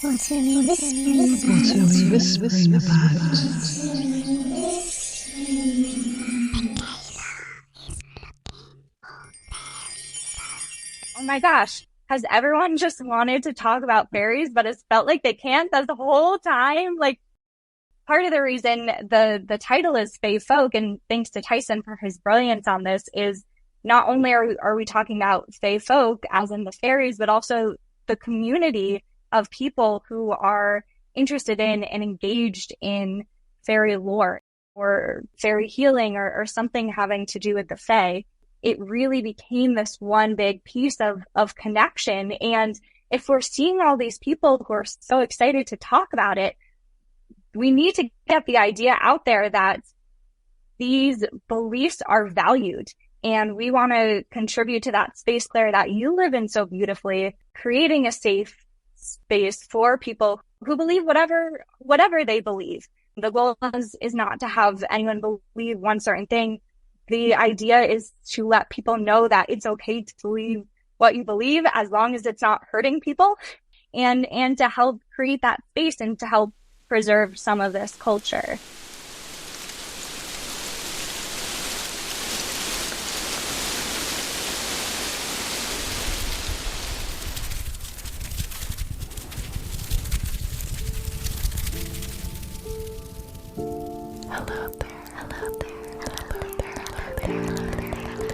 What are we whispering about? Oh my gosh. Has everyone just wanted to talk about fairies, but it's felt like they can't the whole time? Like part of the reason the title is Fae Folk, and thanks to Tyson for his brilliance on this, is not only are we talking about Fae Folk, as in the fairies, but also the community of people who are interested in and engaged in fairy lore or fairy healing or something having to do with the Fae. It really became this one big piece of connection. And if we're seeing all these people who are so excited to talk about it, we need to get the idea out there that these beliefs are valued. And we want to contribute to that space, Claire, that you live in so beautifully, creating a safe space for people who believe whatever they believe. The goal is not to have anyone believe one certain thing. The idea is to let people know that it's okay to believe what you believe as long as it's not hurting people, and to help create that space and to help preserve some of this culture. Hello there, hello there, hello there, hello there, hello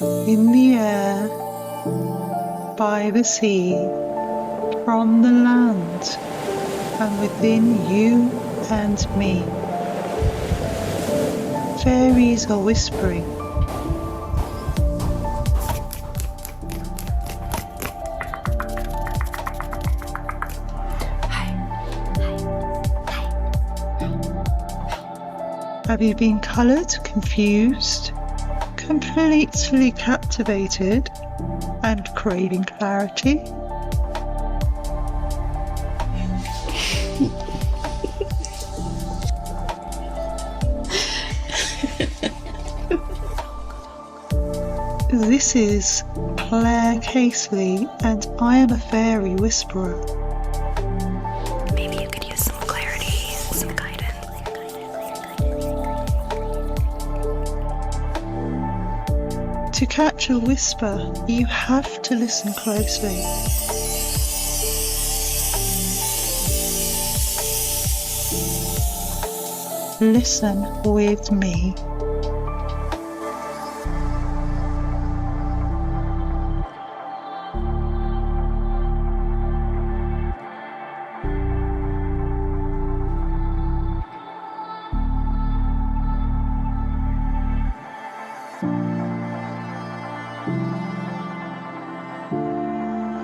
there. In the air, by the sea, from the land, and within you and me, fairies are whispering. Have you been coloured, confused, completely captivated, and craving clarity? This is Claire Casely, and I am a fairy whisperer. Maybe you could use some clarity, some guidance. To catch a whisper, you have to listen closely. Listen with me.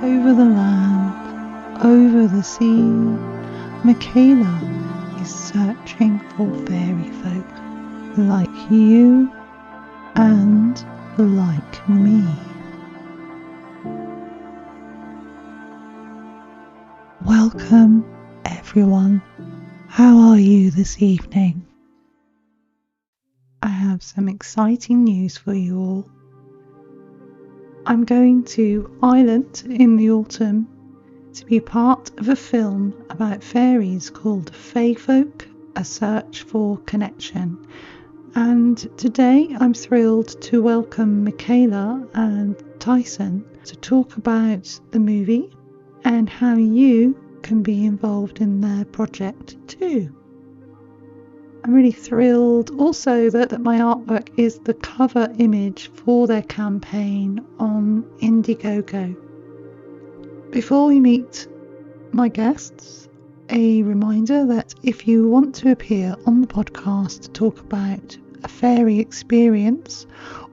Over the land, over the sea, Mikayla is searching for fairy folk like you and like me. Welcome, everyone. How are you this evening? I have some exciting news for you all. I'm going to Ireland in the autumn to be part of a film about fairies called Fae Folk, A Search for Connection. And today I'm thrilled to welcome Mikayla and Tyson to talk about the movie and how you can be involved in their project too. I'm really thrilled also that my artwork is the cover image for their campaign on Indiegogo. Before we meet my guests, a reminder that if you want to appear on the podcast to talk about a fairy experience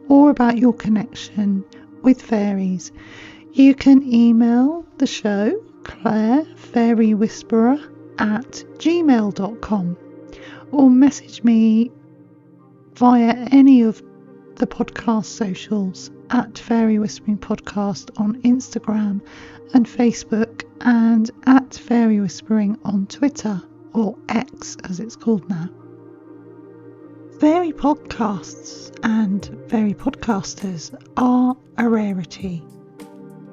or about your connection with fairies, you can email the show clairefairywhisperer@gmail.com or message me via any of the podcast socials at Fairy Whispering Podcast on Instagram and Facebook, and at Fairy Whispering on Twitter, or X as it's called now. Fairy podcasts and fairy podcasters are a rarity.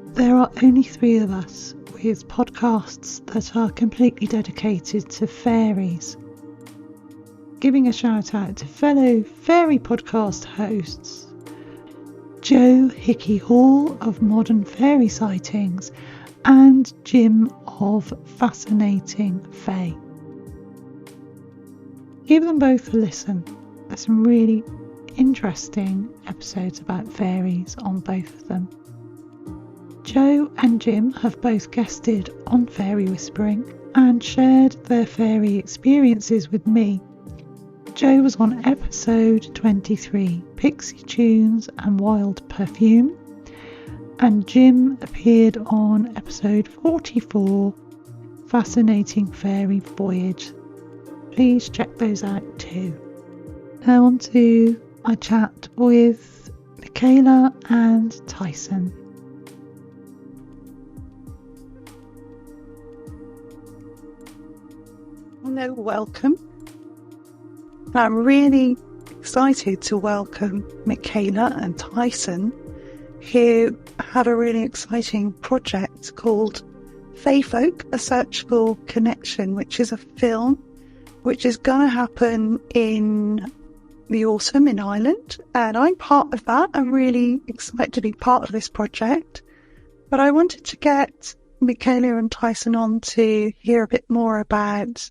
There are only 3 of us with podcasts that are completely dedicated to fairies. Giving a shout out to fellow fairy podcast hosts Joe Hickey Hall of Modern Fairy Sightings and Jim of Fascinating Fae. Give them both a listen. There's some really interesting episodes about fairies on both of them. Joe and Jim have both guested on Fairy Whispering and shared their fairy experiences with me. Joe was on episode 23, Pixie Tunes and Wild Perfume, and Jim appeared on episode 44, Fascinating Fairy Voyage. Please check those out too. Now on to my chat with Mikayla and Tyson. Hello, welcome. I'm really excited to welcome Mikayla and Tyson, who have a really exciting project called Fae Folk, A Search for Connection, which is a film which is going to happen in the autumn in Ireland, and I'm part of that. I'm really excited to be part of this project, but I wanted to get Mikayla and Tyson on to hear a bit more about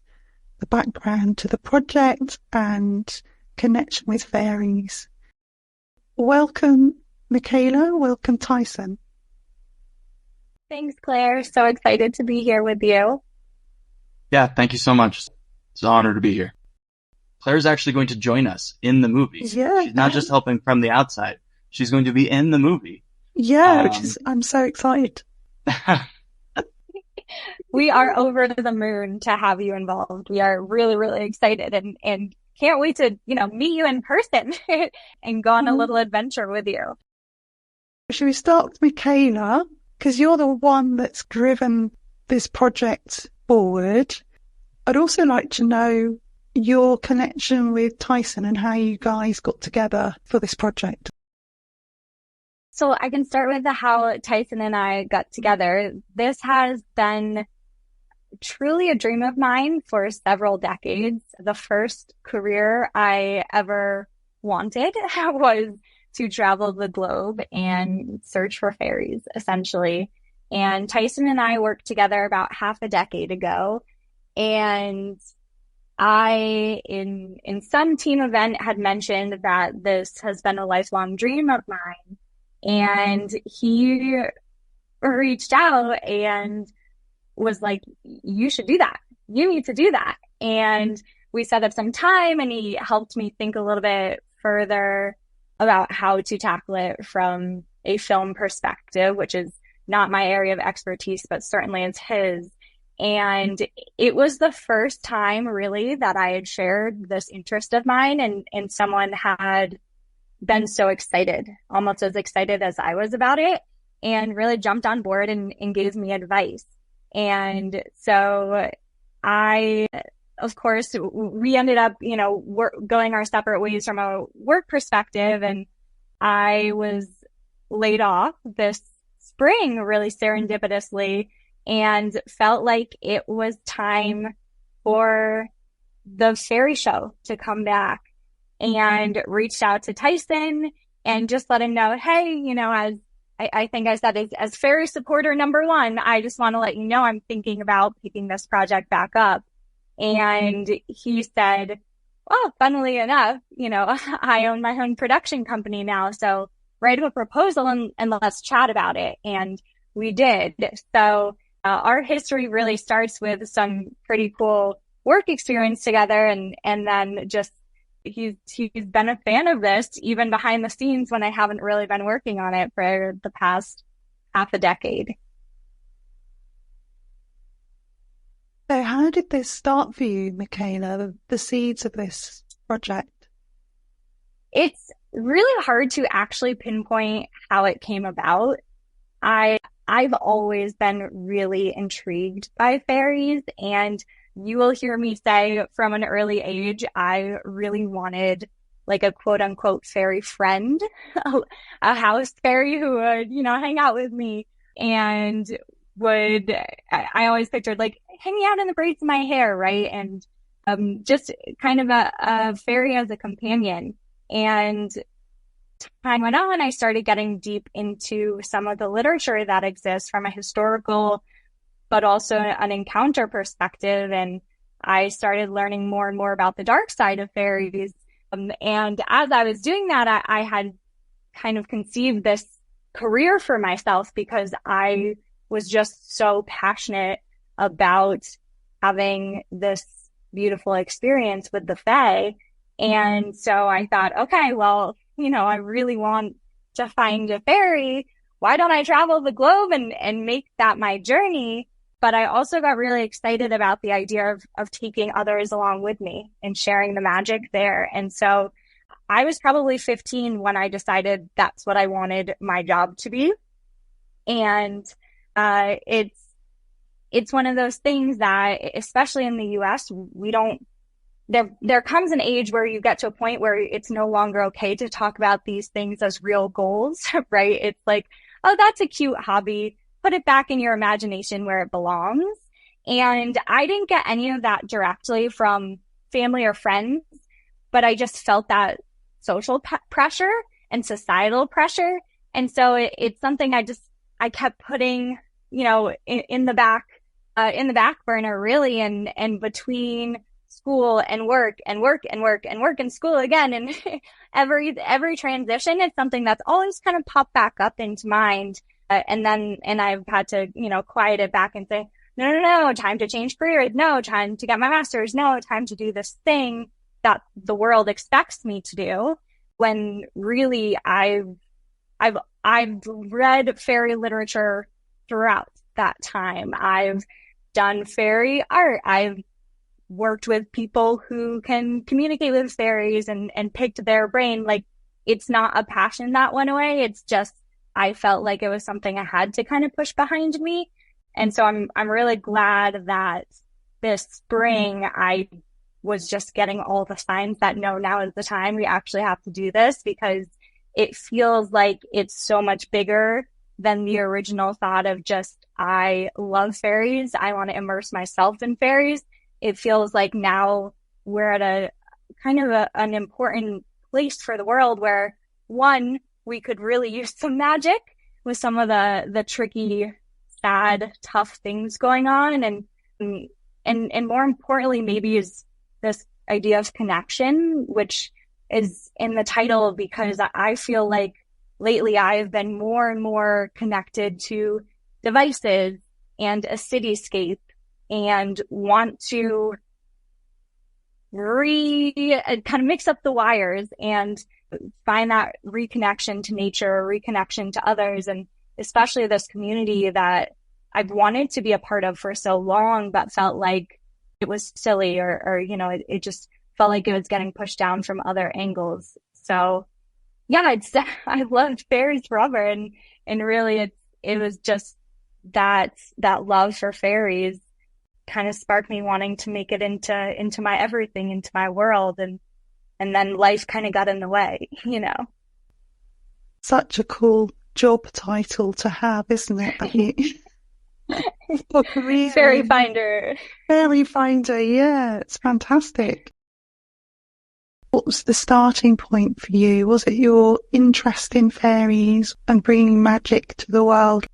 the background to the project and connection with fairies. Welcome Mikayla, welcome Tyson. Thanks, Claire. So excited to be here with you. Yeah, thank you so much. It's an honor to be here. Claire's actually going to join us in the movie. Yeah. She's not just helping from the outside. She's going to be in the movie. Yeah, I'm so excited. We are over the moon to have you involved. We are really, really excited and can't wait to, meet you in person and go on a little adventure with you. Should we start with Mikayla? Because you're the one that's driven this project forward. I'd also like to know your connection with Tyson and how you guys got together for this project. So I can start with how Tyson and I got together. This has been truly a dream of mine for several decades. The first career I ever wanted was to travel the globe and search for fairies, essentially. And Tyson and I worked together about half a decade ago. And I, in some team event, had mentioned that this has been a lifelong dream of mine. And he reached out and was like, you should do that. You need to do that. And we set up some time and he helped me think a little bit further about how to tackle it from a film perspective, which is not my area of expertise, but certainly it's his. And it was the first time really that I had shared this interest of mine and someone had been so excited, almost as excited as I was about it, and really jumped on board and gave me advice. And so of course, we ended up, going our separate ways from a work perspective. And I was laid off this spring really serendipitously and felt like it was time for the fairy show to come back, and reached out to Tyson and just let him know, hey, as I think I said, as fairy supporter number 1, I just want to let you know I'm thinking about picking this project back up. And he said, well, funnily enough, I own my own production company now, so write a proposal and let's chat about it. And we did. So our history really starts with some pretty cool work experience together, and then just he's been a fan of this even behind the scenes when I haven't really been working on it for the past half a decade. So how did this start for you, Mikayla, the seeds of this project? It's really hard to actually pinpoint how it came about. I've always been really intrigued by fairies, and you will hear me say from an early age, I really wanted like a quote unquote fairy friend, a house fairy who would, hang out with me and I always pictured like hanging out in the braids of my hair, right? And just kind of a fairy as a companion. And time went on, I started getting deep into some of the literature that exists from a historical, but also an encounter perspective. And I started learning more and more about the dark side of fairies. And as I was doing that, I had kind of conceived this career for myself because I was just so passionate about having this beautiful experience with the Fae. And so I thought, okay, well, I really want to find a fairy. Why don't I travel the globe and make that my journey? But I also got really excited about the idea of taking others along with me and sharing the magic there. And so I was probably 15 when I decided that's what I wanted my job to be. And it's one of those things that, especially in the US, there comes an age where you get to a point where it's no longer okay to talk about these things as real goals, right? It's like, oh, that's a cute hobby. Put it back in your imagination where it belongs. And I didn't get any of that directly from family or friends, but I just felt that social pressure and societal pressure. And so it's something I kept putting, in the back burner really. And between school and work and work and work and work and school again. And every transition is something that's always kind of popped back up into mind. And I've had to, quiet it back and say, no, time to change careers. No, time to get my master's. No, time to do this thing that the world expects me to do. When really I've read fairy literature throughout that time. I've done fairy art. I've worked with people who can communicate with fairies and picked their brain. Like, it's not a passion that went away. It's just, I felt like it was something I had to kind of push behind me. And so I'm really glad that this spring I was just getting all the signs that no, now is the time we actually have to do this, because it feels like it's so much bigger than the original thought of just, I love fairies. I want to immerse myself in fairies. It feels like now we're at a kind of an important place for the world where, one, we could really use some magic with some of the tricky, sad, tough things going on. And more importantly, maybe is this idea of connection, which is in the title, because I feel like lately I've been more and more connected to devices and a cityscape, and want to kind of mix up the wires and find that reconnection to nature, reconnection to others, and especially this community that I've wanted to be a part of for so long, but felt like it was silly or it just felt like it was getting pushed down from other angles. So yeah, I loved fairies forever. And really it was just that love for fairies kind of sparked me wanting to make it into my everything, into my world. And then life kind of got in the way, Such a cool job title to have, isn't it? Fairy finder. Fairy finder, yeah, it's fantastic. What was the starting point for you? Was it your interest in fairies and bringing magic to the world?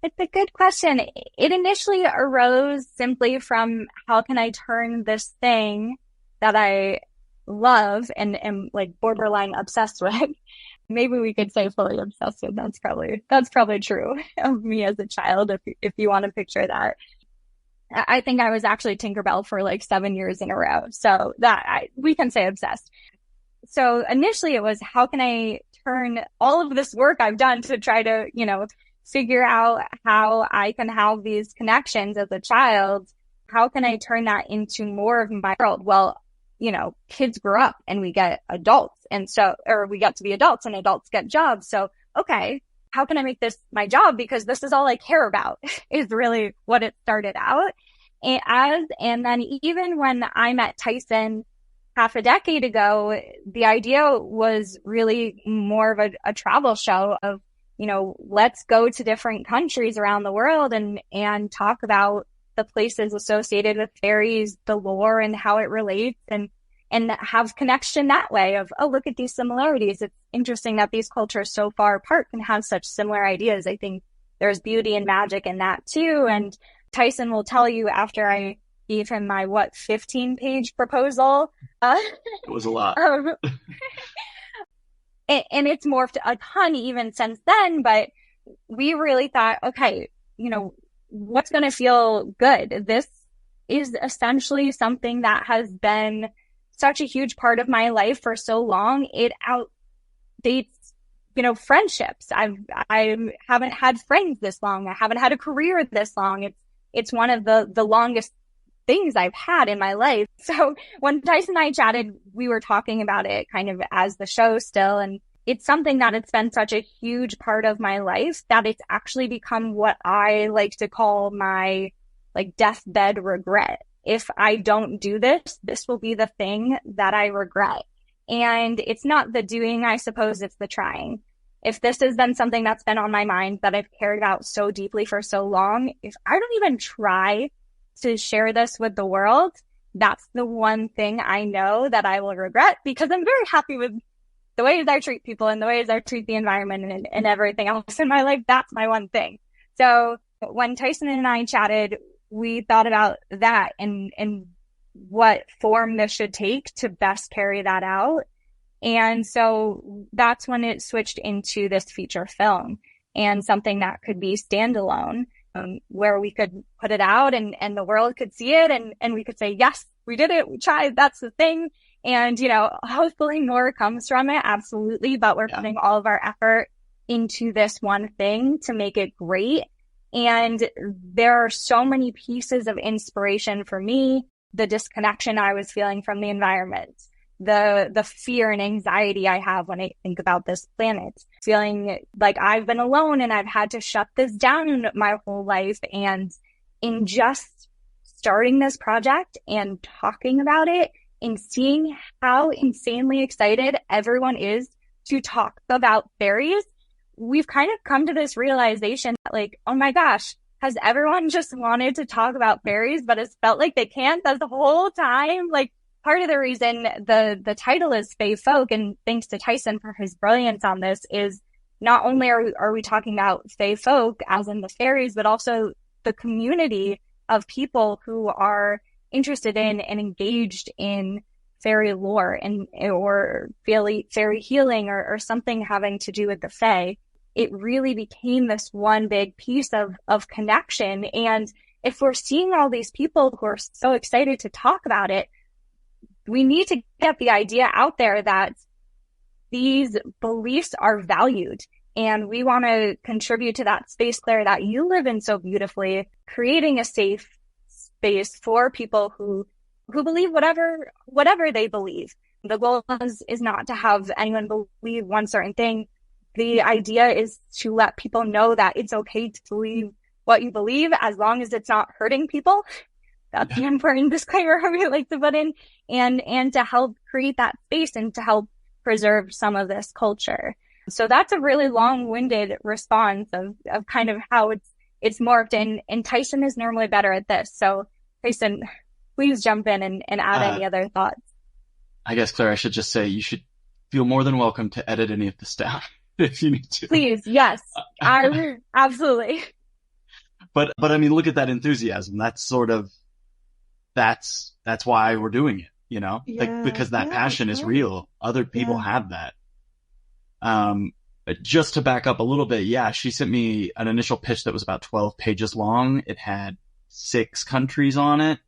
It's a good question. It initially arose simply from, how can I turn this thing that I love and am like borderline obsessed with? Maybe we could say fully obsessed with. That's probably true of me as a child, if you want to picture that. I think I was actually Tinkerbell for like 7 years in a row. So we can say obsessed. So initially it was, how can I turn all of this work I've done to try to, figure out how I can have these connections as a child? How can I turn that into more of my world? Well, kids grow up and we get adults, or we get to be adults and adults get jobs. So, okay, how can I make this my job? Because this is all I care about is really what it started out as. And then even when I met Tyson, half a decade ago, the idea was really more of a travel show of, let's go to different countries around the world and talk about the places associated with fairies, the lore and how it relates, and have connection that way of, oh, look at these similarities. It's interesting that these cultures so far apart can have such similar ideas. I think there's beauty and magic in that too. And Tyson will tell you after I gave him my 15-page proposal. It was a lot. And it's morphed a ton even since then, but we really thought, okay, what's going to feel good? This is essentially something that has been such a huge part of my life for so long. It outdates, friendships. I haven't had friends this long. I haven't had a career this long. It's one of the longest things I've had in my life. So when Tyson and I chatted, we were talking about it kind of as the show still. And it's something that it's been such a huge part of my life that it's actually become what I like to call my deathbed regret. If I don't do this, this will be the thing that I regret. And it's not the doing, I suppose, it's the trying. If this has been something that's been on my mind that I've carried out so deeply for so long, if I don't even try to share this with the world, that's the one thing I know that I will regret, because I'm very happy with the ways I treat people and the ways I treat the environment and everything else in my life. That's my one thing. So when Tyson and I chatted, we thought about that and what form this should take to best carry that out. And so that's when it switched into this feature film and something that could be standalone, where we could put it out and the world could see it and we could say, yes, we did it. We tried. That's the thing. And, hopefully more comes from it. Absolutely. But we're putting all of our effort into this one thing to make it great. And there are so many pieces of inspiration for me. The disconnection I was feeling from the environment, the fear and anxiety I have when I think about this planet, feeling like I've been alone and I've had to shut this down my whole life. And in just starting this project and talking about it and seeing how insanely excited everyone is to talk about fairies, we've kind of come to this realization that oh my gosh, has everyone just wanted to talk about fairies, but it's felt like they can't the whole time? Part of the reason the title is Fae Folk, and thanks to Tyson for his brilliance on this, is not only are we talking about Fae Folk, as in the fairies, but also the community of people who are interested in and engaged in fairy lore or fairy healing or something having to do with the Fae. It really became this one big piece of connection. And if we're seeing all these people who are so excited to talk about it, we need to get the idea out there that these beliefs are valued. And we want to contribute to that space, Claire, that you live in so beautifully, creating a safe space for people who believe whatever they believe. The goal is not to have anyone believe one certain thing. The idea is to let people know that it's okay to believe what you believe as long as it's not hurting people. That's the important disclaimer we like to put in, and to help create that space and to help preserve some of this culture. So that's a really long-winded response of kind of how it's morphed, and Tyson is normally better at this. So Tyson, please jump in and add any other thoughts. I guess, Claire, I should just say you should feel more than welcome to edit any of this down if you need to. Please, yes, absolutely. But I mean, look at that enthusiasm. That's why we're doing it, because that passion is real. Other people have that. Just to back up a little bit. Yeah. She sent me an initial pitch that was about 12 pages long. It had 6 countries on it.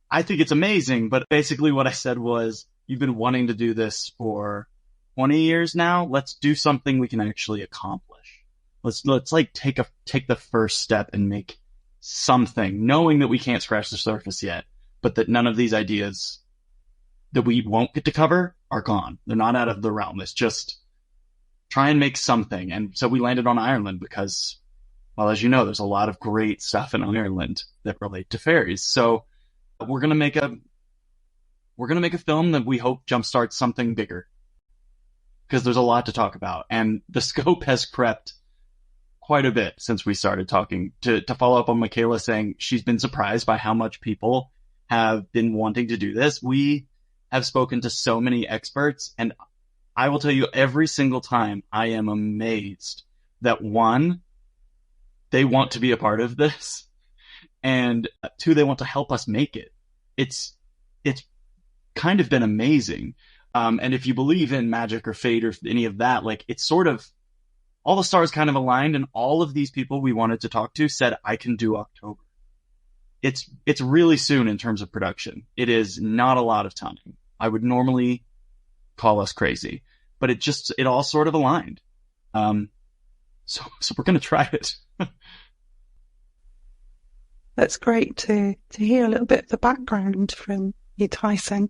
I think it's amazing, but basically what I said was, you've been wanting to do this for 20 years now. Let's do something we can actually accomplish. Let's take the first step and make something, knowing that we can't scratch the surface yet, but that none of these ideas that we won't get to cover are gone. They're not out of the realm. It's just try and make something. And so we landed on Ireland because, well, as you know, there's a lot of great stuff in Ireland that relate to fairies. So we're going to make a we're going to make a film that we hope jumpstarts something bigger. Because there's a lot to talk about. And the scope has crept quite a bit since we started talking. To follow up on Mikayla saying she's been surprised by how much people have been wanting to do this. We have spoken to so many experts, and I will tell you every single time I am amazed that one, they want to be a part of this, and two, they want to help us make it. It's kind of been amazing. And if you believe in magic or fate or any of that, like, it's sort of all the stars kind of aligned, and all of these people we wanted to talk to said, I can do October. It's really soon in terms of production. It is not a lot of time. I would normally call us crazy, but it all sort of aligned. So we're going to try it. That's great to hear a little bit of the background from you, Tyson.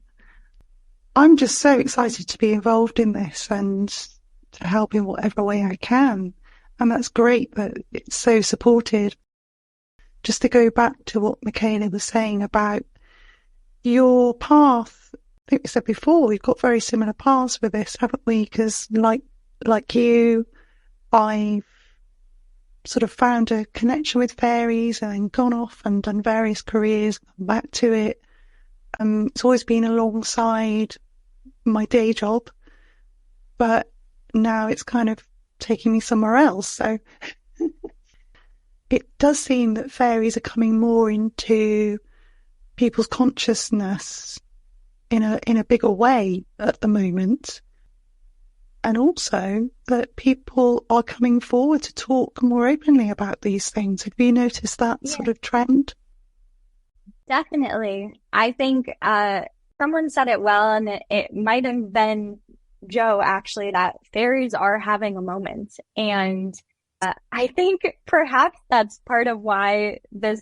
I'm just so excited to be involved in this and to help in whatever way I can. And that's great that it's so supported. Just to go back to what Mikayla was saying about your path, I think we said before, we've got very similar paths with this, haven't we? Because like you, I've sort of found a connection with fairies and then gone off and done various careers, come back to it. It's always been alongside my day job, but now it's kind of taking me somewhere else. So it does seem that fairies are coming more into people's consciousness in a bigger way at the moment. And also that people are coming forward to talk more openly about these things. Have you noticed that sort of trend? Definitely. I think someone said it well, and it might have been Joe, actually, that fairies are having a moment. And I think perhaps that's part of why this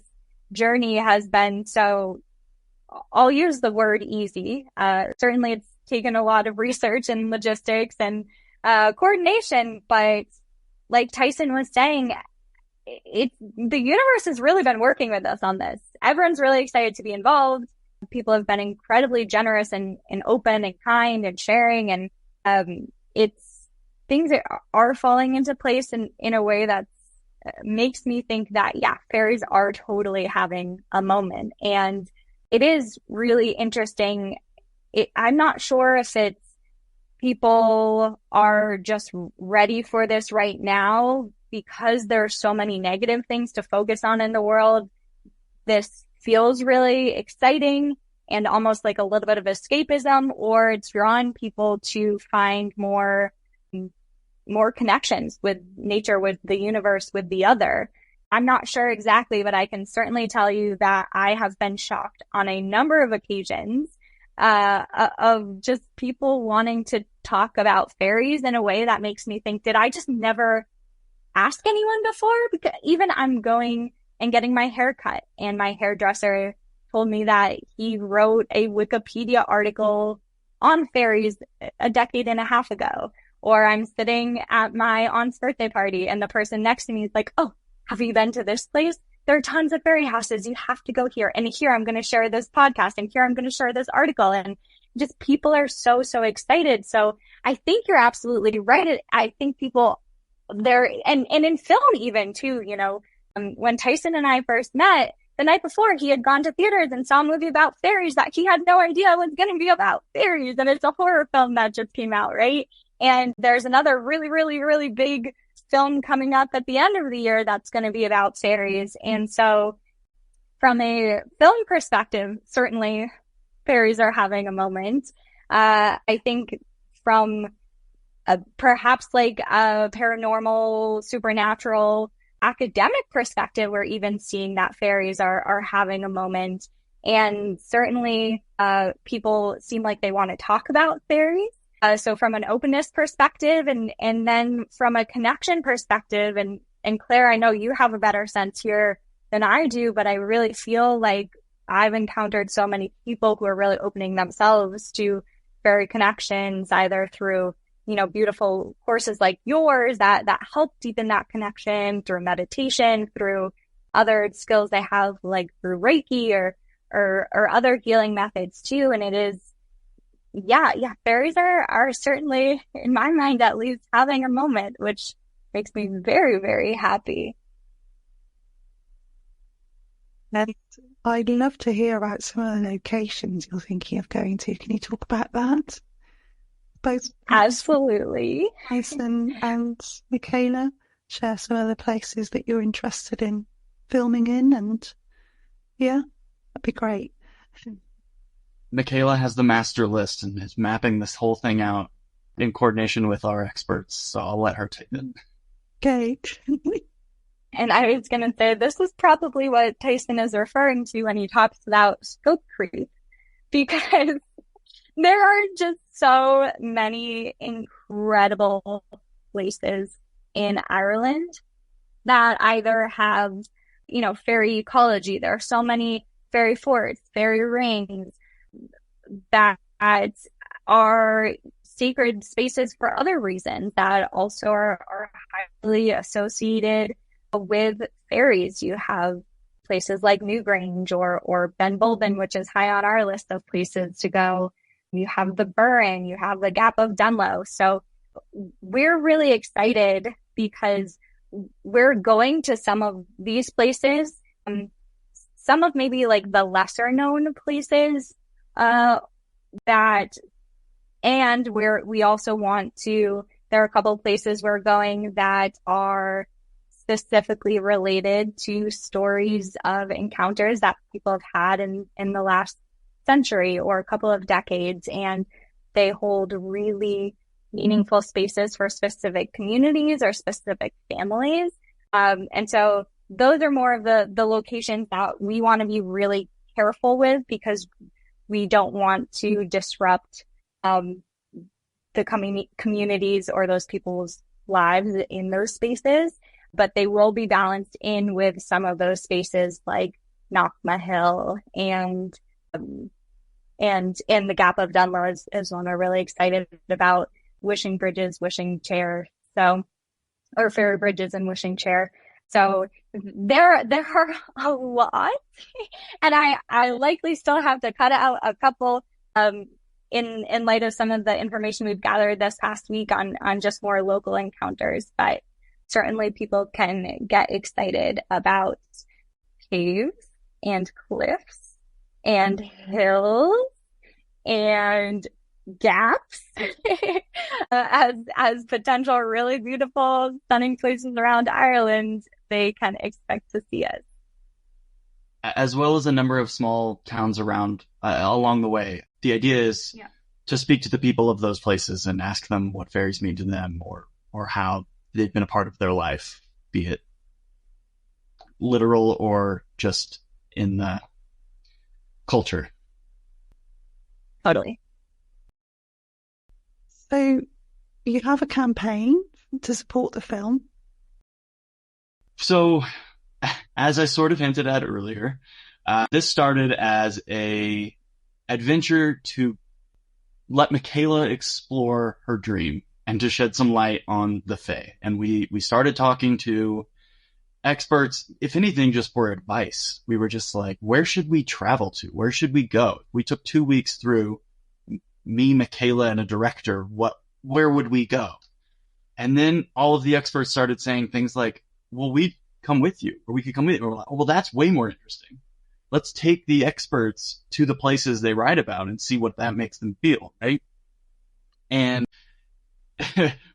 journey has been so, I'll use the word easy. Certainly it's taken a lot of research and logistics and coordination, but like Tyson was saying, the universe has really been working with us on this. Everyone's really excited to be involved. People have been incredibly generous and open and kind and sharing, and things are falling into place in a way that makes me think that, fairies are totally having a moment. And it is really interesting. I'm not sure if it's people are just ready for this right now because there are so many negative things to focus on in the world. This feels really exciting and almost like a little bit of escapism, or it's drawn people to find more connections with nature, with the universe, with the other. I'm not sure exactly, but I can certainly tell you that I have been shocked on a number of occasions of just people wanting to talk about fairies in a way that makes me think, did I just never ask anyone before? Because even I'm going and getting my hair cut, and my hairdresser told me that he wrote a Wikipedia article on fairies a decade and a half ago. Or I'm sitting at my aunt's birthday party, and the person next to me is like, oh, have you been to this place? There are tons of fairy houses. You have to go here. And here I'm going to share this podcast, and here I'm going to share this article. And just people are so excited. So I think you're absolutely right. I think people there, and in film even too, when Tyson and I first met, the night before, he had gone to theaters and saw a movie about fairies that he had no idea was going to be about fairies. And it's a horror film that just came out, right? And there's another really, really, really big film coming up at the end of the year that's going to be about fairies. And so from a film perspective, certainly fairies are having a moment. I think from perhaps like a paranormal, supernatural, academic perspective, we're even seeing that fairies are having a moment. And certainly people seem like they want to talk about fairies. So from an openness perspective and then from a connection perspective, and Claire, I know you have a better sense here than I do, but I really feel like I've encountered so many people who are really opening themselves to fairy connections, either through, beautiful courses like yours that help deepen that connection, through meditation, through other skills they have, like through Reiki or other healing methods too. And it is yeah, fairies are certainly, in my mind at least, having a moment, which makes me very, very happy. And I'd love to hear about some of the locations you're thinking of going to. Can you talk about that? Both Absolutely. Tyson and Mikayla, share some of the places that you're interested in filming in, and yeah, that'd be great. Mikayla has the master list and is mapping this whole thing out in coordination with our experts, so I'll let her take it. Okay. And I was going to say, this is probably what Tyson is referring to when he talks about scope creep, because there are just so many incredible places in Ireland that either have, fairy ecology. There are so many fairy forts, fairy rings that are sacred spaces for other reasons that also are highly associated with fairies. You have places like Newgrange or Ben Bulben, which is high on our list of places to go. You have the Burren, you have the Gap of Dunlow. So we're really excited because we're going to some of these places, some of maybe like the lesser known places, and we also want to, there are a couple of places we're going that are specifically related to stories of encounters that people have had in the last century or a couple of decades, and they hold really meaningful spaces for specific communities or specific families. And so those are more of the locations that we want to be really careful with, because we don't want to disrupt the communities or those people's lives in those spaces. But they will be balanced in with some of those spaces like Knockma Hill and the Gap of Dunlow is one we're really excited about. Wishing Bridges, Wishing Chair, or Fairy Bridges and Wishing Chair. So there are a lot, and I likely still have to cut out a couple in light of some of the information we've gathered this past week on just more local encounters. But certainly people can get excited about caves and cliffs and hills and gaps as potential really beautiful, stunning places around Ireland they can expect to see us. As well as a number of small towns around along the way. The idea is to speak to the people of those places and ask them what fairies mean to them, or how they've been a part of their life, be it literal or just in the culture. Totally. So you have a campaign to support the film. So, as I sort of hinted at earlier, this started as a adventure to let Mikayla explore her dream and to shed some light on the Fae. And we started talking to experts, if anything, just for advice. We were just like, where should we travel to? Where should we go? We took 2 weeks through, me, Mikayla, and a director, where would we go? And then all of the experts started saying things like, well, we'd come with you, or we could come with you. And we're like, oh, well, that's way more interesting. Let's take the experts to the places they write about and see what that makes them feel, right? And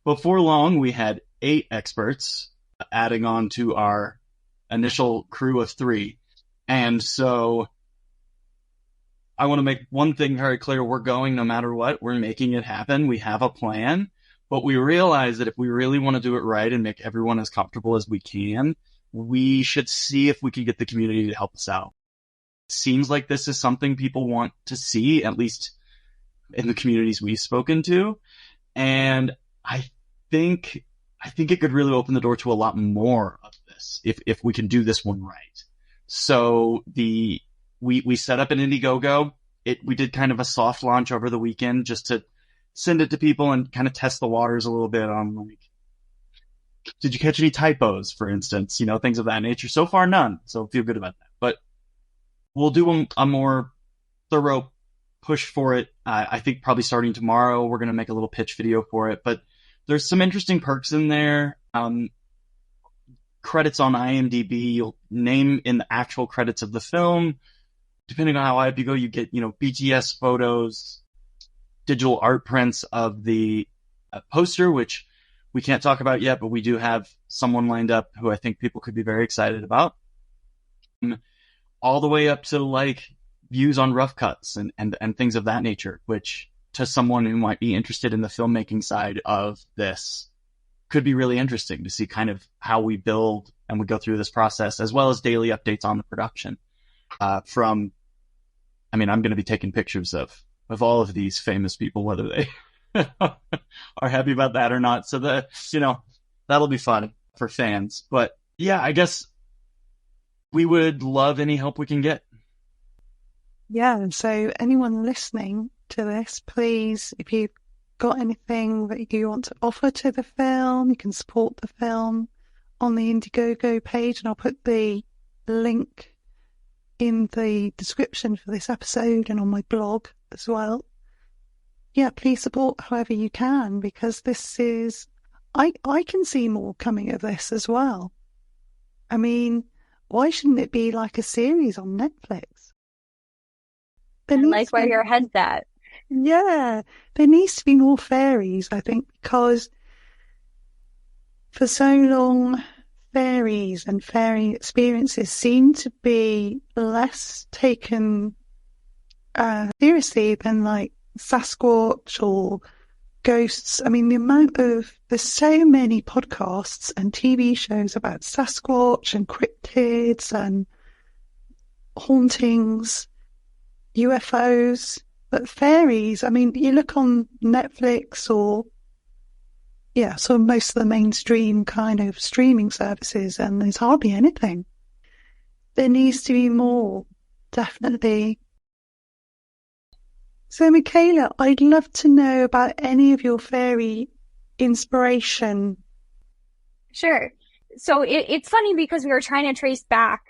before long, we had 8 experts adding on to our initial crew of 3. And so I want to make one thing very clear. We're going no matter what. We're making it happen. We have a plan. But we realize that if we really want to do it right and make everyone as comfortable as we can, we should see if we can get the community to help us out. It seems like this is something people want to see, at least in the communities we've spoken to. And I think it could really open the door to a lot more of this if we can do this one right. So we set up an Indiegogo. We did kind of a soft launch over the weekend just to send it to people and kind of test the waters a little bit on, like, did you catch any typos, for instance, things of that nature. So far, none. So feel good about that. But we'll do a more thorough push for it. I think probably starting tomorrow, we're going to make a little pitch video for it, but there's some interesting perks in there. Credits on IMDb, you'll name in the actual credits of the film. Depending on how high up you go, you get, BTS photos, digital art prints of the poster, which we can't talk about yet, but we do have someone lined up who I think people could be very excited about. All the way up to like views on rough cuts and things of that nature, which to someone who might be interested in the filmmaking side of this could be really interesting to see kind of how we build and we go through this process, as well as daily updates on the production. I'm going to be taking pictures of all of these famous people, whether they are happy about that or not. So that'll be fun for fans. But yeah, I guess we would love any help we can get. Yeah, so anyone listening to this, please, if you've got anything that you want to offer to the film, you can support the film on the Indiegogo page, and I'll put the link in the description for this episode and on my blog as well. Yeah, please support however you can, because this is... I can see more coming of this as well. I mean, why shouldn't it be like a series on Netflix? I like where your head's at. Yeah, there needs to be more fairies, I think, because for so long, fairies and fairy experiences seem to be less taken seriously than like Sasquatch or ghosts. I mean, there's so many podcasts and TV shows about Sasquatch and cryptids and hauntings, UFOs, but fairies, I mean, you look on Netflix or so most of the mainstream kind of streaming services, and there's hardly anything. There needs to be more, definitely. So, Mikayla, I'd love to know about any of your fairy inspiration. Sure. So it's funny because we were trying to trace back,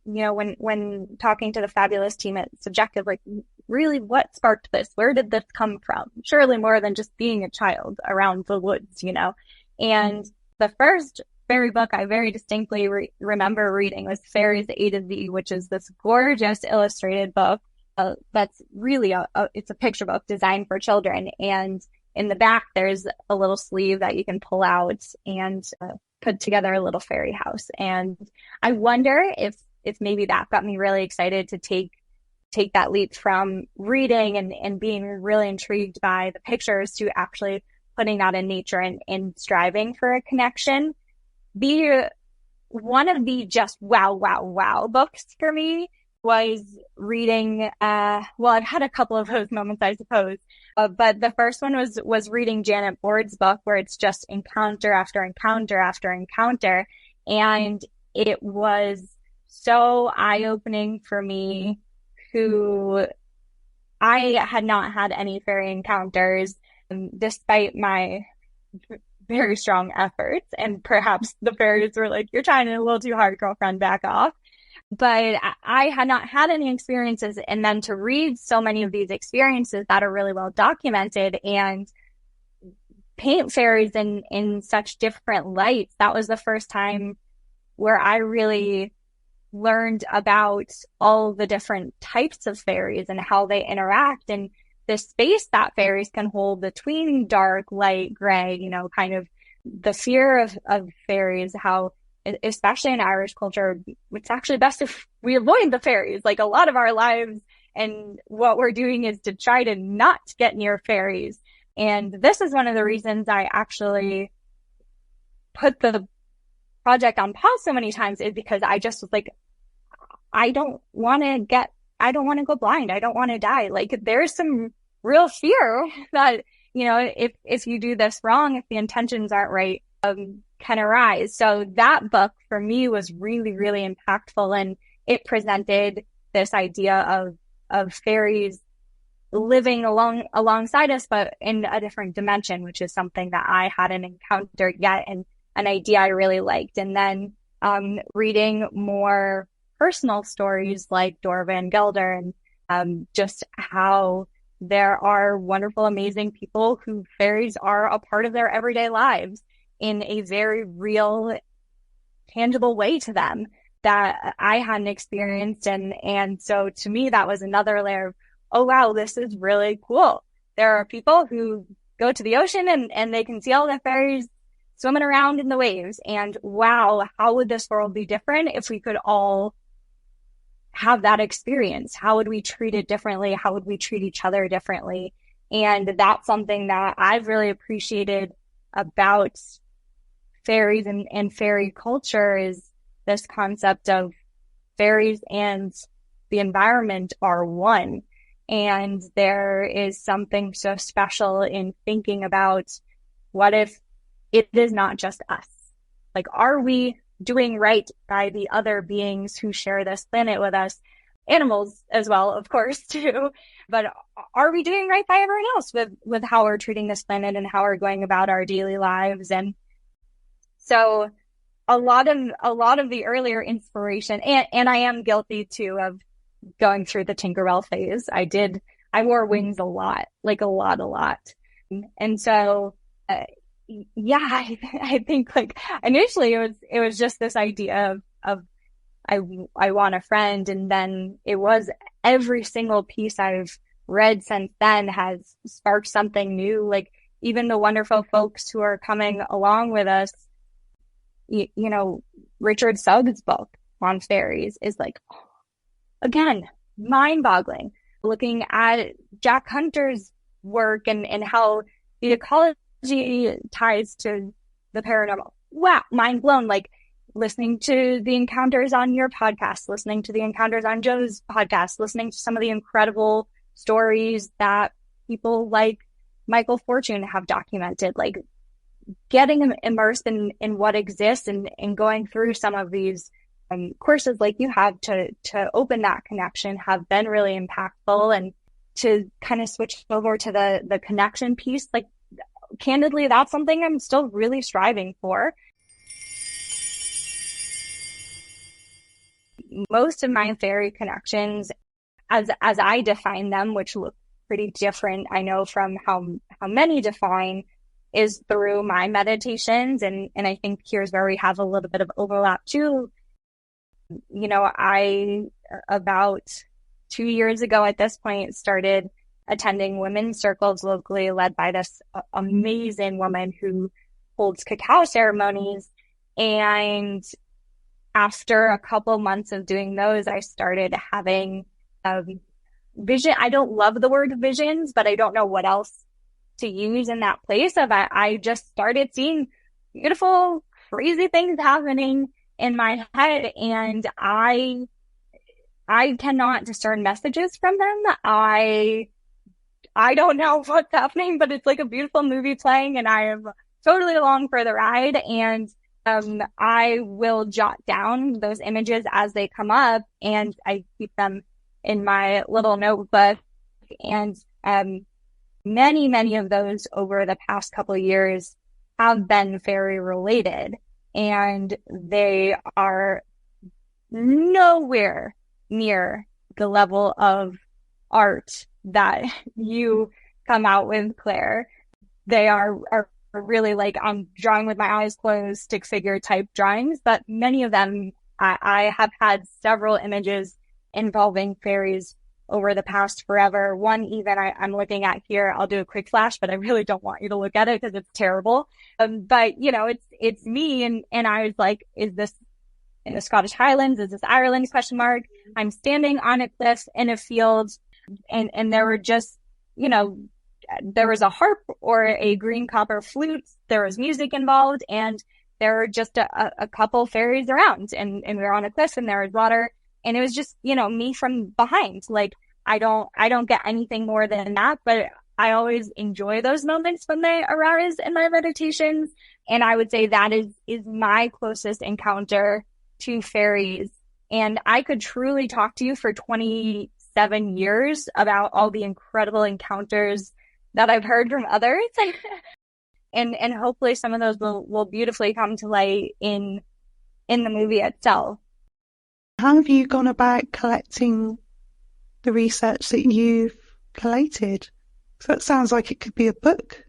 when talking to the fabulous team at Subjective, like, really, what sparked this? Where did this come from? Surely more than just being a child around the woods, And the first fairy book I very distinctly remember reading was Fairies A to Z, which is this gorgeous illustrated book that's really it's a picture book designed for children. And in the back, there's a little sleeve that you can pull out and put together a little fairy house. And I wonder if maybe that got me really excited to take that leap from reading and being really intrigued by the pictures to actually putting that in nature and striving for a connection. One of the just wow books for me was reading, I've had a couple of those moments, I suppose, but the first one was reading Janet Board's book, where it's just encounter after encounter after encounter. And it was so eye-opening for me, who I had not had any fairy encounters, despite my very strong efforts. And perhaps the fairies were like, "You're trying a little too hard, girlfriend, back off." But I had not had any experiences. And then to read so many of these experiences that are really well documented and paint fairies in such different lights, that was the first time where I really learned about all the different types of fairies and how they interact, and the space that fairies can hold between dark, light, gray, kind of the fear of fairies, how, especially in Irish culture, it's actually best if we avoid the fairies. Like, a lot of our lives and what we're doing is to try to not get near fairies. And this is one of the reasons I actually put the project on pause so many times, is because I just was like, I don't want to go blind. I don't want to die. Like, there's some real fear that, if you do this wrong, if the intentions aren't right, can arise. So that book for me was really, really impactful, and it presented this idea of fairies living alongside us, but in a different dimension, which is something that I hadn't encountered yet, and an idea I really liked. And then reading more personal stories like Dora Van Gelder, and just how there are wonderful, amazing people who fairies are a part of their everyday lives in a very real, tangible way to them that I hadn't experienced. And so to me, that was another layer of, oh, wow, this is really cool. There are people who go to the ocean and they can see all the fairies swimming around in the waves. And wow, how would this world be different if we could all have that experience? How would we treat it differently? How would we treat each other differently? And that's something that I've really appreciated about fairies and fairy culture, is this concept of fairies and the environment are one. And there is something so special in thinking about, what if it is not just us? Like, are we doing right by the other beings who share this planet with us? Animals as well, of course, too. But are we doing right by everyone else with how we're treating this planet and how we're going about our daily lives? And so a lot of the earlier inspiration, and I am guilty too of going through the Tinkerbell phase. I wore wings a lot. And so, yeah, I think like initially it was just this idea of I want a friend. And then it was every single piece I've read since then has sparked something new. Like even the wonderful folks who are coming along with us, you know, Richard Sugg's book on fairies is like, again, mind-boggling. Looking at Jack Hunter's work and how the ecology ties to the paranormal. Wow, mind blown. Like listening to the encounters on your podcast, listening to the encounters on Joe's podcast, listening to some of the incredible stories that people like Michael Fortune have documented, like getting immersed in what exists and going through some of these courses like you have to open that connection have been really impactful. And to kind of switch over to the connection piece, like candidly, that's something I'm still really striving for. Most of my fairy connections, as I define them, which look pretty different, I know, from how many define, is through my meditations. And I think here's where we have a little bit of overlap too. You know, I, about 2 years ago at this point, started attending women's circles locally, led by this amazing woman who holds cacao ceremonies. And after a couple months of doing those, I started having vision. I don't love the word visions, but I don't know what else to use in that place of I just started seeing beautiful, crazy things happening in my head, and I cannot discern messages from them. I don't know what's happening, but it's like a beautiful movie playing, and I am totally along for the ride. And I will jot down those images as they come up, and I keep them in my little notebook. And many of those over the past couple of years have been fairy related, and they are nowhere near the level of art that you come out with, Claire. They are really like I'm drawing with my eyes closed, stick figure type drawings, but many of them I have had several images involving fairies over the past forever. One even I'm looking at here, I'll do a quick flash, but I really don't want you to look at it because it's terrible. But you know, it's me, and I was like, is this in the Scottish Highlands? Is this Ireland? ? I'm standing on a cliff in a field, and there were just, you know, there was a harp or a green copper flute. There was music involved, and there were just a couple fairies around, and we were on a cliff, and there was water. And it was just, you know, me from behind. Like, I don't get anything more than that, but I always enjoy those moments when they arise in my meditations. And I would say that is my closest encounter to fairies. And I could truly talk to you for 27 years about all the incredible encounters that I've heard from others. and hopefully some of those will beautifully come to light in the movie itself. How have you gone about collecting the research that you've collated? So that sounds like it could be a book.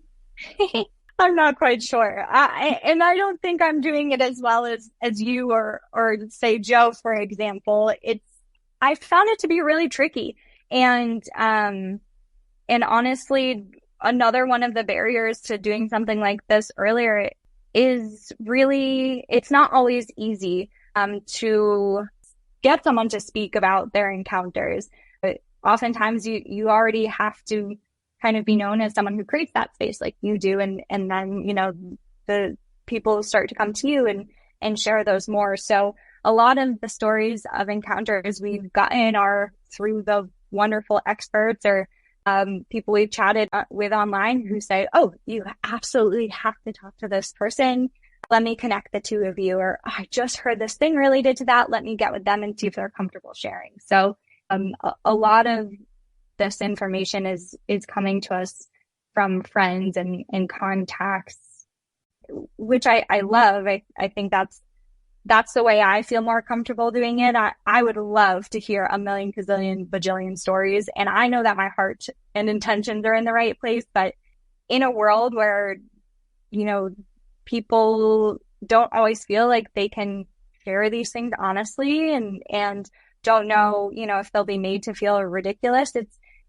I'm not quite sure. And I don't think I'm doing it as well as you or say Joe, for example. I found it to be really tricky. And honestly, another one of the barriers to doing something like this earlier is really, it's not always easy, to get someone to speak about their encounters. But oftentimes you already have to kind of be known as someone who creates that space like you do. And then, the people start to come to you and share those more. So a lot of the stories of encounters we've gotten are through the wonderful experts or people we've chatted with online who say, oh, you absolutely have to talk to this person. Let me connect the two of you. Or I just heard this thing related to that. Let me get with them and see if they're comfortable sharing. So a lot of this information is coming to us from friends and contacts, which I love. I think that's the way I feel more comfortable doing it. I would love to hear a million, gazillion, bajillion stories. And I know that my heart and intentions are in the right place, but in a world where, people don't always feel like they can share these things honestly and don't know, if they'll be made to feel ridiculous.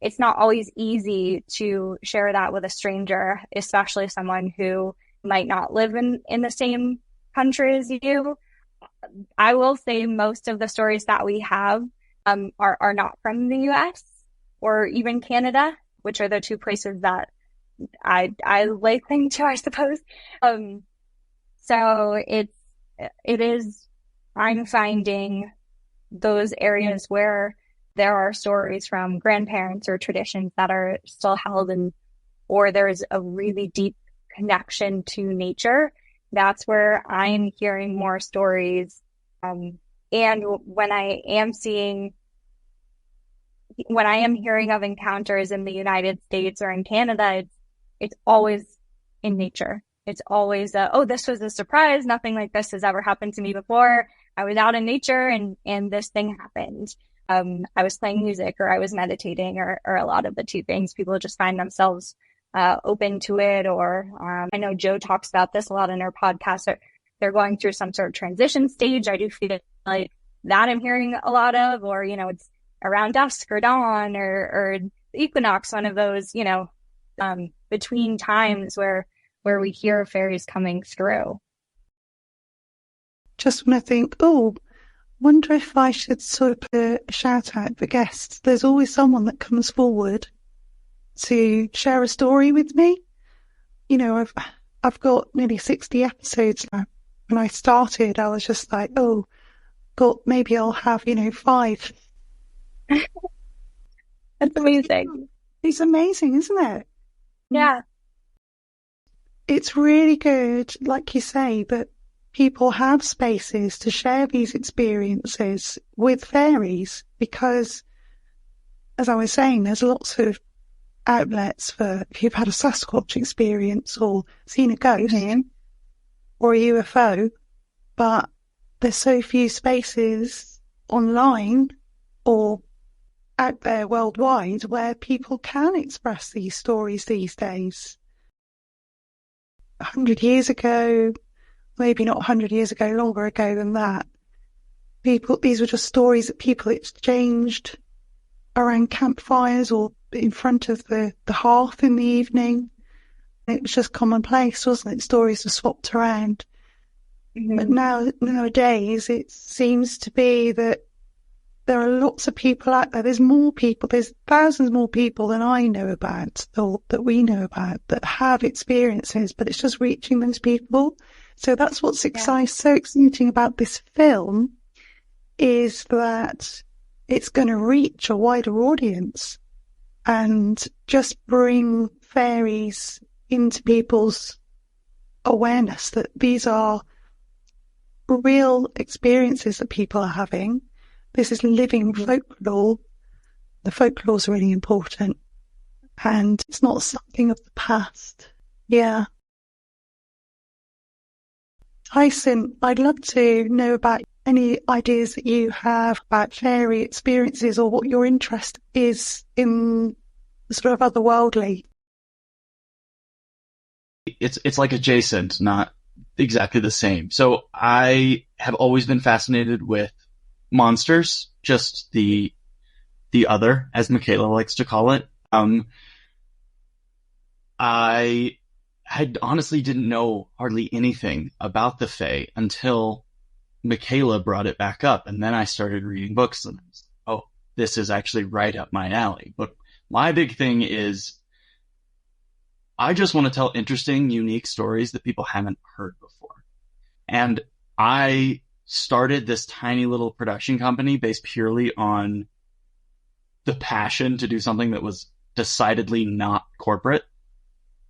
It's not always easy to share that with a stranger, especially someone who might not live in the same country as you. I will say most of the stories that we have are not from the US or even Canada, which are the two places that I lay claim to, I suppose. So it is, I'm finding those areas where there are stories from grandparents or traditions that are still held or there's a really deep connection to nature. That's where I'm hearing more stories. And when I am hearing of encounters in the United States or in Canada, it's always in nature. It's always, this was a surprise. Nothing like this has ever happened to me before. I was out in nature and this thing happened. I was playing music or I was meditating or a lot of the two things. People just find themselves open to it. Or I know Joe talks about this a lot in her podcast. They're going through some sort of transition stage. I do feel like that I'm hearing a lot of, or, it's around dusk or dawn or equinox, one of those, between times where we hear fairies coming through. Just when I think, wonder if I should sort of put a shout out for guests. There's always someone that comes forward to share a story with me. I've got nearly 60 episodes now. When I started, I was just like, God, maybe I'll have, 5. That's amazing. It's amazing, isn't it? Yeah. It's really good, like you say, that people have spaces to share these experiences with fairies because, as I was saying, there's lots of outlets for if you've had a Sasquatch experience or seen a ghost or a UFO, but there's so few spaces online or out there worldwide where people can express these stories these days. 100 years ago, maybe not 100 years ago, longer ago than that, these were just stories that people exchanged around campfires or in front of the hearth in the evening. It was just commonplace, wasn't it? Stories were swapped around. Mm-hmm. But nowadays, it seems to be that there are lots of people out there. There's more people. There's thousands more people than I know about, or that we know about, that have experiences, but it's just reaching those people. So that's what's so exciting about this film, is that it's going to reach a wider audience and just bring fairies into people's awareness that these are real experiences that people are having. This is living folklore. The folklore is really important, and it's not something of the past. Yeah. Tyson, I'd love to know about any ideas that you have about fairy experiences or what your interest is in the sort of otherworldly. it's like adjacent, not exactly the same. So I have always been fascinated with monsters, just the other, as Mikayla likes to call it. I had honestly didn't know hardly anything about the Fae until Mikayla brought it back up, and then I started reading books, and I was like, oh, this is actually right up my alley. But my big thing is I just want to tell interesting, unique stories that people haven't heard before. And I started this tiny little production company based purely on the passion to do something that was decidedly not corporate.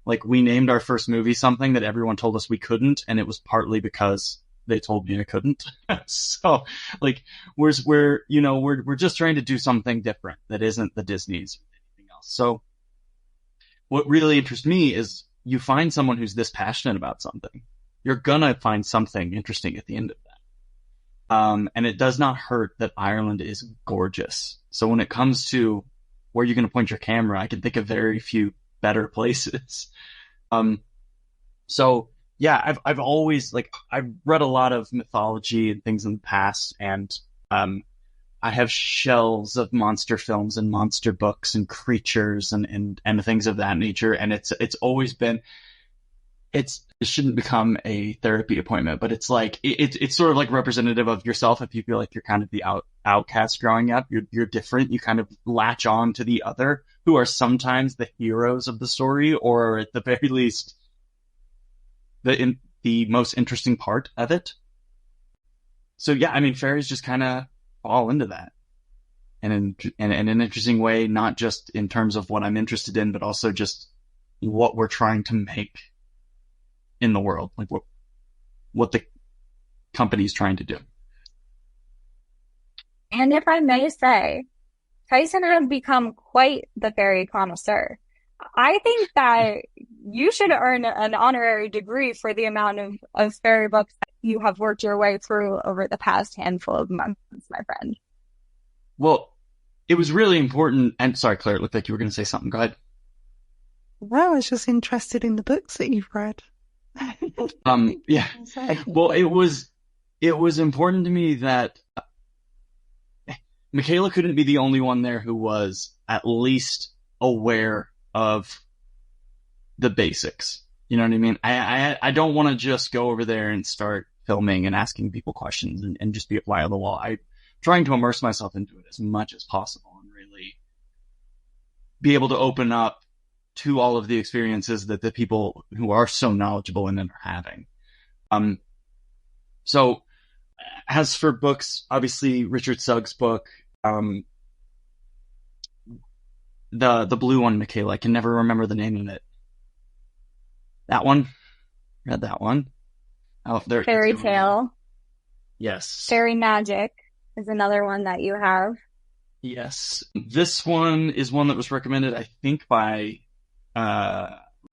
Like, we named our first movie something that everyone told us we couldn't, and it was partly because they told me I couldn't. So, like, we're just trying to do something different that isn't the Disney's or anything else. So, what really interests me is you find someone who's this passionate about something, you're gonna find something interesting at the end of that. And it does not hurt that Ireland is gorgeous. So when it comes to where you're gonna point your camera, I can think of very few better places. So yeah, I've always, like, I've read a lot of mythology and things in the past, and I have shelves of monster films and monster books and creatures and things of that nature. And it's always been, it shouldn't become a therapy appointment, but it's like, it's sort of like representative of yourself. If you feel like you're kind of the outcast growing up, you're different. You kind of latch on to the other, who are sometimes the heroes of the story, or at the very least, the most interesting part of it. So yeah, I mean, fairies just kind of fall into that, and in an interesting way, not just in terms of what I'm interested in, but also just what we're trying to make in the world, like what the company's trying to do. And if I may say, Tyson has become quite the fairy connoisseur. I think that you should earn an honorary degree for the amount of fairy books that you have worked your way through over the past handful of months, my friend. Well, it was really important. And sorry, Claire, it looked like you were going to say something. Go ahead. No, I was just interested in the books that you've read. Yeah. Well, it was important to me that Mikayla couldn't be the only one there who was at least aware of the basics. You know what I mean? I don't want to just go over there and start filming and asking people questions and just be a fly on the wall. I'm trying to immerse myself into it as much as possible and really be able to open up to all of the experiences that the people who are so knowledgeable in it are having. So as for books, obviously Richard Sugg's book, the blue one, Mikayla, I can never remember the name of it. That one? Read that one. Oh, there. Fairy Tale. Yes. Fairy Magic is another one that you have. Yes. This one is one that was recommended, I think, by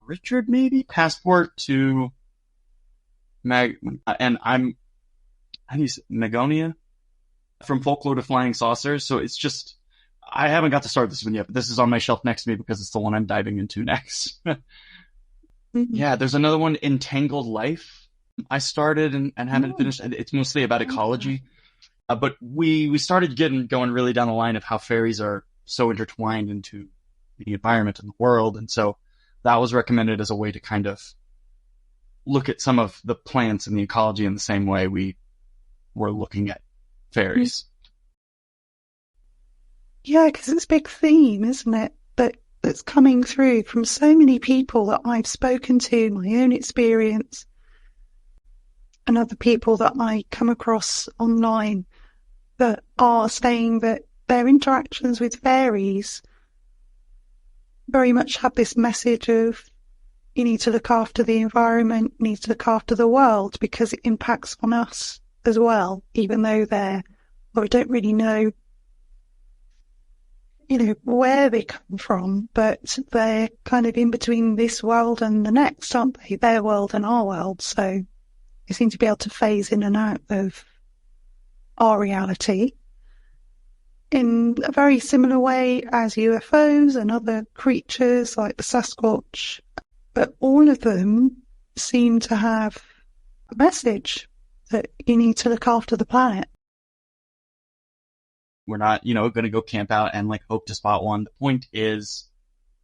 Richard, maybe? Passport to Magonia from Folklore to Flying Saucers. So it's just, I haven't got to start this one yet, but this is on my shelf next to me because it's the one I'm diving into next. Yeah, there's another one, Entangled Life. I started and haven't finished. It's mostly about ecology. But we started going really down the line of how fairies are so intertwined into the environment and the world. And so that was recommended as a way to kind of look at some of the plants and the ecology in the same way we were looking at fairies. Yeah, because it's a big theme, isn't it? That's coming through from so many people that I've spoken to, my own experience, and other people that I come across online that are saying that their interactions with fairies very much have this message of, you need to look after the environment, you need to look after the world because it impacts on us as well, even though we don't really know, where they come from, but they're kind of in between this world and the next, aren't they? Their world and our world. So they seem to be able to phase in and out of our reality in a very similar way as UFOs and other creatures like the Sasquatch but all of them seem to have a message that you need to look after the planet. We're not, going to go camp out and like hope to spot one. The point is,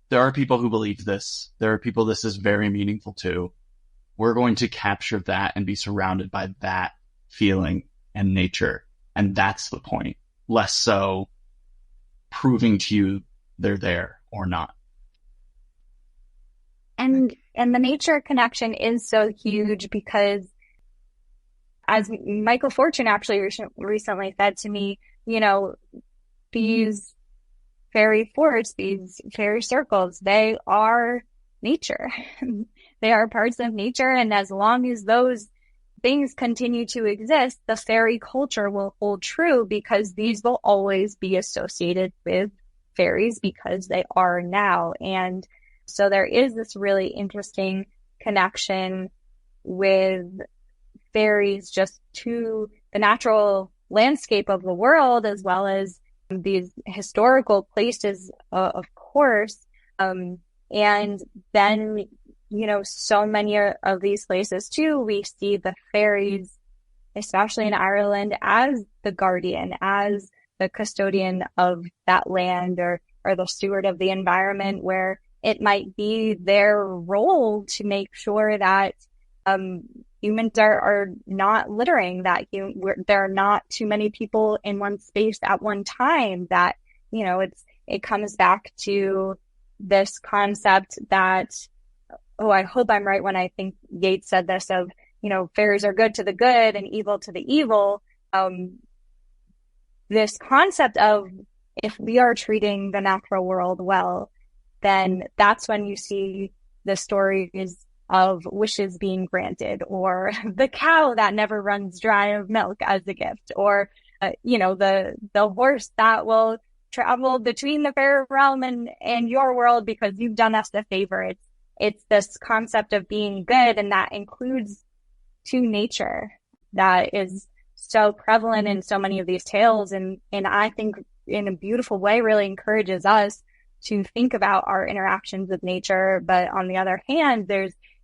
there are people who believe this. There are people this is very meaningful to. We're going to capture that and be surrounded by that feeling and nature. And that's the point. Less so proving to you they're there or not. And the nature connection is so huge because, as Michael Fortune actually recently said to me, these fairy forts, these fairy circles, they are nature. They are parts of nature. And as long as those things continue to exist, the fairy culture will hold true because these will always be associated with fairies because they are now. And so there is this really interesting connection with fairies just to the natural landscape of the world, as well as these historical places, of course. And then, so many of these places too, we see the fairies, especially in Ireland, as the guardian, as the custodian of that land, or the steward of the environment, where it might be their role to make sure that humans are not littering, that there are not too many people in one space at one time, that, it comes back to this concept that, I hope I'm right when I think Yeats said this, of, fairies are good to the good and evil to the evil. This concept of, if we are treating the natural world well, then that's when you see the stories of wishes being granted, or the cow that never runs dry of milk as a gift, or, the horse that will travel between the fairy realm and your world because you've done us a favor. It's this concept of being good, and that includes to nature, that is so prevalent in so many of these tales. And I think in a beautiful way really encourages us to think about our interactions with nature. But on the other hand,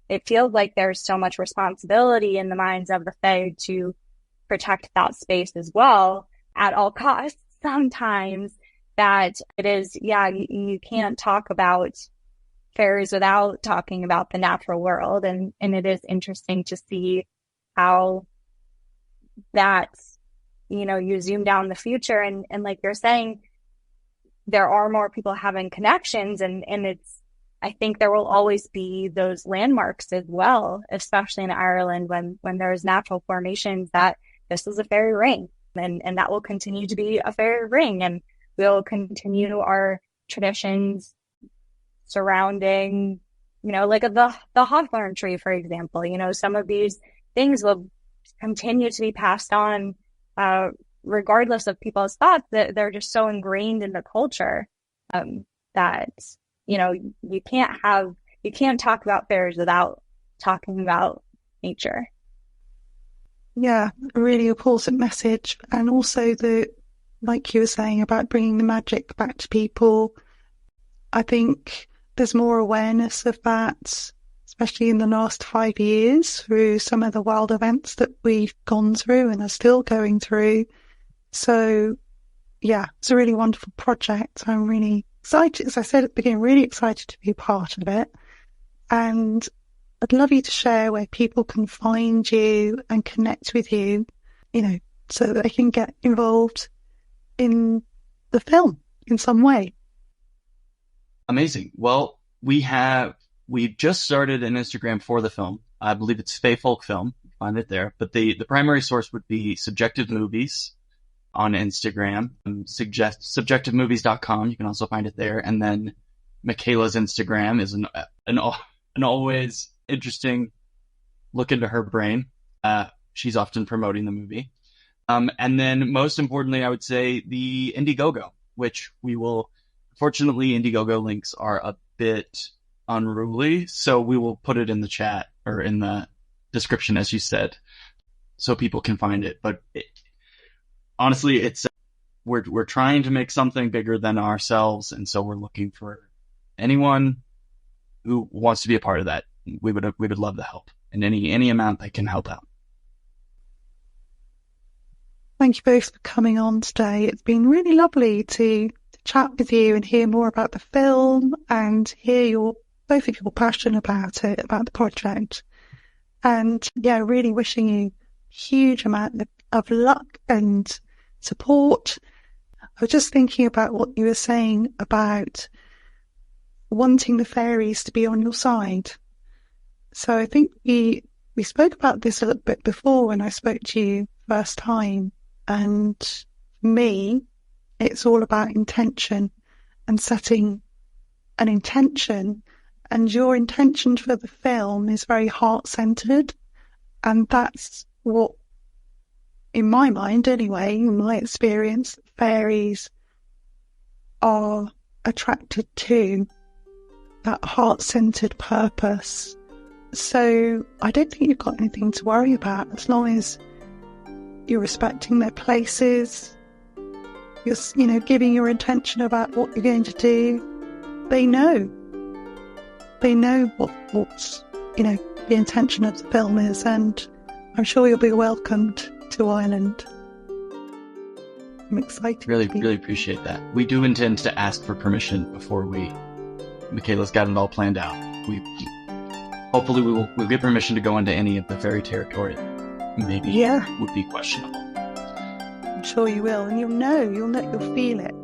it feels like there's so much responsibility in the minds of the Fae to protect that space as well at all costs sometimes, that it is, you can't talk about fairies without talking about the natural world. And it is interesting to see how that, you zoom down the future and like you're saying, there are more people having connections, and I think there will always be those landmarks as well, especially in Ireland when there's natural formations, that this is a fairy ring, and that will continue to be a fairy ring, and we'll continue our traditions surrounding, like the hawthorn tree, for example. Some of these things will continue to be passed on, regardless of people's thoughts, that they're just so ingrained in the culture, that, you can't talk about fairies without talking about nature. Yeah, a really important message. And also like you were saying about bringing the magic back to people, I think there's more awareness of that, especially in the last 5 years, through some of the wild events that we've gone through and are still going through. So, yeah, it's a really wonderful project. I'm really excited, as I said at the beginning, really excited to be a part of it. And I'd love you to share where people can find you and connect with you, so that they can get involved in the film in some way. Amazing. Well, we've just started an Instagram for the film. I believe it's Fae Folk Film. Find it there. But the primary source would be Subjective Movies on Instagram. Subjectivemovies.com. You can also find it there. And then Mikayla's Instagram is an always interesting look into her brain. She's often promoting the movie. And then most importantly, I would say the Indiegogo, which we will, fortunately, Indiegogo links are a bit unruly, so we will put it in the chat or in the description, as you said, so people can find it. But honestly, we're trying to make something bigger than ourselves, and so we're looking for anyone who wants to be a part of that, we would love the help, and any amount that can help out. Thank you both for coming on today. It's been really lovely to chat with you and hear more about the film and hear both of your passion about it, about the project. And yeah, really wishing you a huge amount of luck and support. I was just thinking about what you were saying about wanting the fairies to be on your side. So I think we spoke about this a little bit before when I spoke to you first time. And for me, it's all about intention and setting an intention. And your intention for the film is very heart-centered. And that's what, in my mind anyway, in my experience, fairies are attracted to, that heart-centered purpose. So I don't think you've got anything to worry about as long as you're respecting their places, you're giving your intention about what you're going to do. They know what's the intention of the film is, and I'm sure you'll be welcomed to Ireland. I'm excited. Really appreciate that. We do intend to ask for permission before Mikayla's got it all planned out. Hopefully we'll get permission to go into any of the fairy territory. Maybe would be questionable. I'm sure you will, and you'll feel it.